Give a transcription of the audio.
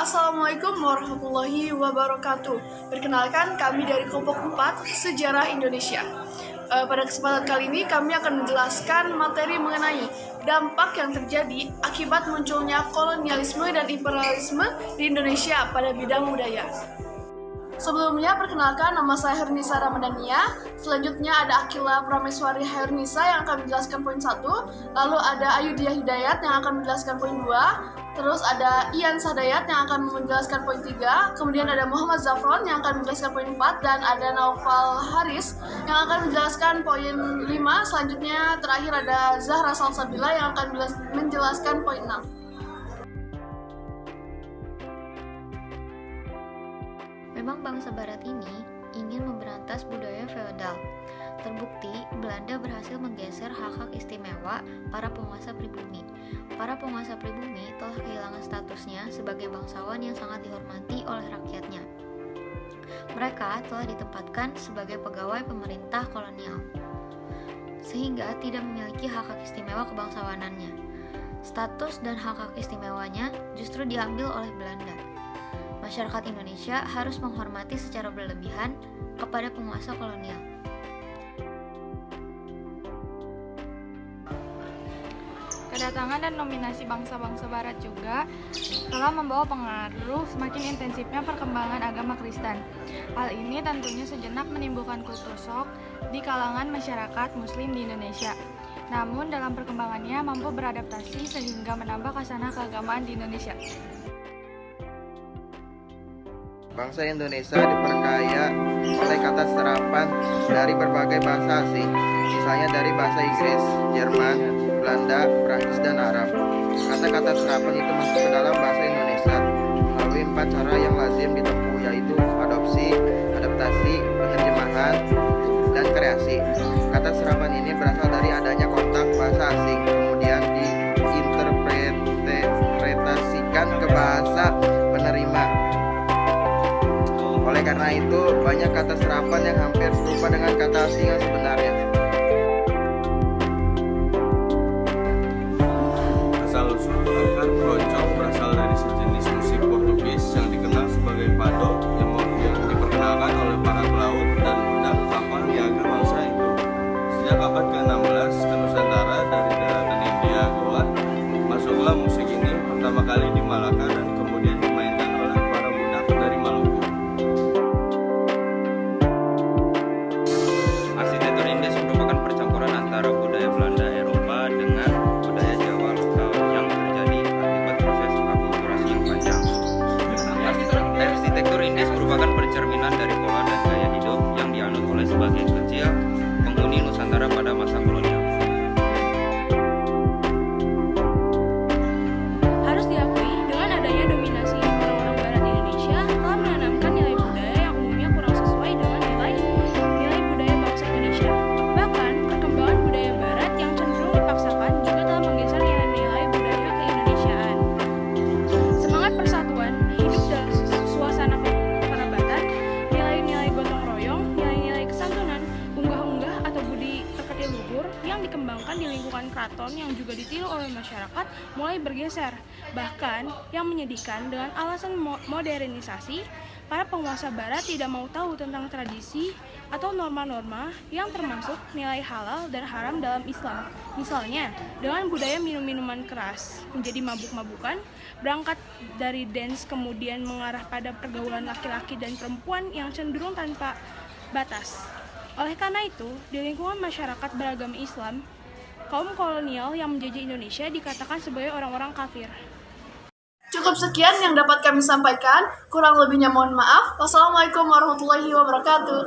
Assalamualaikum warahmatullahi wabarakatuh. Perkenalkan, kami dari kelompok 4 Sejarah Indonesia. Pada kesempatan kali ini kami akan menjelaskan materi mengenai dampak yang terjadi akibat munculnya kolonialisme dan imperialisme di Indonesia pada bidang budaya. Sebelumnya, perkenalkan, nama saya Hernisa Ramadhania. Selanjutnya ada Akila Prameswari Hernisa yang akan menjelaskan poin 1. Lalu ada Ayudhya Hidayat yang akan menjelaskan poin 2. Terus ada Ian Sadayat yang akan menjelaskan poin 3. Kemudian ada Muhammad Zafron yang akan menjelaskan poin 4. Dan ada Naufal Haris yang akan menjelaskan poin 5. Selanjutnya terakhir ada Zahra Salsabila yang akan menjelaskan poin 6. Memang bangsa barat ini ingin memberantas budaya feodal. Terbukti, Belanda berhasil menggeser hak-hak istimewa para penguasa pribumi. Para penguasa pribumi telah kehilangan statusnya sebagai bangsawan yang sangat dihormati oleh rakyatnya. Mereka telah ditempatkan sebagai pegawai pemerintah kolonial, sehingga tidak memiliki hak-hak istimewa kebangsawanannya. Status dan hak-hak istimewanya justru diambil oleh Belanda. Masyarakat Indonesia harus menghormati secara berlebihan kepada penguasa kolonial. Kedatangan dan nominasi bangsa-bangsa barat juga telah membawa pengaruh semakin intensifnya perkembangan agama Kristen. Hal ini tentunya sejenak menimbulkan kultur shock di kalangan masyarakat Muslim di Indonesia. Namun dalam perkembangannya mampu beradaptasi sehingga menambah khasanah keagamaan di Indonesia. Bangsa Indonesia diperkaya oleh kata serapan dari berbagai bahasa asing, misalnya dari bahasa Inggris, Jerman, Belanda, Prancis, dan Arab. Kata-kata serapan itu masuk ke dalam bahasa Indonesia melalui 4 cara yang lazim ditempuh, yaitu adopsi, adaptasi, penerjemahan, dan kreasi. Kata serapan ini berasal dari adanya kontak bahasa asing, kemudian diinterpretasikan ke bahasa penerima. Oleh karena itu, banyak kata serapan yang hampir serupa dengan kata asing yang sebenarnya. Asal-usul akar keroncong berasal dari sejenis musik Portugis yang dikenal sebagai fado yang diperkenalkan oleh para pelaut dan budak kapal niaga bangsa itu. Sejak abad ke-16 ke Nusantara dari daratan India, Goa, masuklah musik ini pertama kali di Malaka dan kemudian dimainkan oleh para budak dari Maluku. Arsitektur Indes merupakan percampuran antara budaya Belanda Eropa dengan budaya Jawa lokal yang terjadi akibat proses akulturasi yang panjang. Arsitektur Indes merupakan pencerminan dari pola dan gaya hidup yang dianut oleh sebagian kecil penghuni Nusantara pada masa kolonial. Harus diakui, dengan adanya dominasi orang-orang barat di Indonesia telah menanamkan nilai budaya yang umumnya kurang sesuai dengan nilai budaya bangsa Indonesia. Bahkan, perkembangan budaya barat yang cenderung dipaksakan juga telah menggeser nilai-nilai budaya keindonesiaan. Semangat persatuan, hidup dalam suasana kekerabatan, nilai-nilai gotong royong, nilai-nilai kesantunan, unggah-unggah atau budi pekerti luhur yang dikembangkan di lingkungan keraton yang juga ditiru oleh masyarakat mulai bergeser. Bahkan, yang menyedihkan, dengan alasan modernisasi, para penguasa barat tidak mau tahu tentang tradisi atau norma-norma yang termasuk nilai halal dan haram dalam Islam. Misalnya, dengan budaya minum-minuman keras, menjadi mabuk-mabukan, berangkat dari dance kemudian mengarah pada pergaulan laki-laki dan perempuan yang cenderung tanpa batas. Oleh karena itu, di lingkungan masyarakat beragama Islam, kaum kolonial yang menjajah Indonesia dikatakan sebagai orang-orang kafir. Cukup sekian yang dapat kami sampaikan. Kurang lebihnya mohon maaf. Wassalamualaikum warahmatullahi wabarakatuh.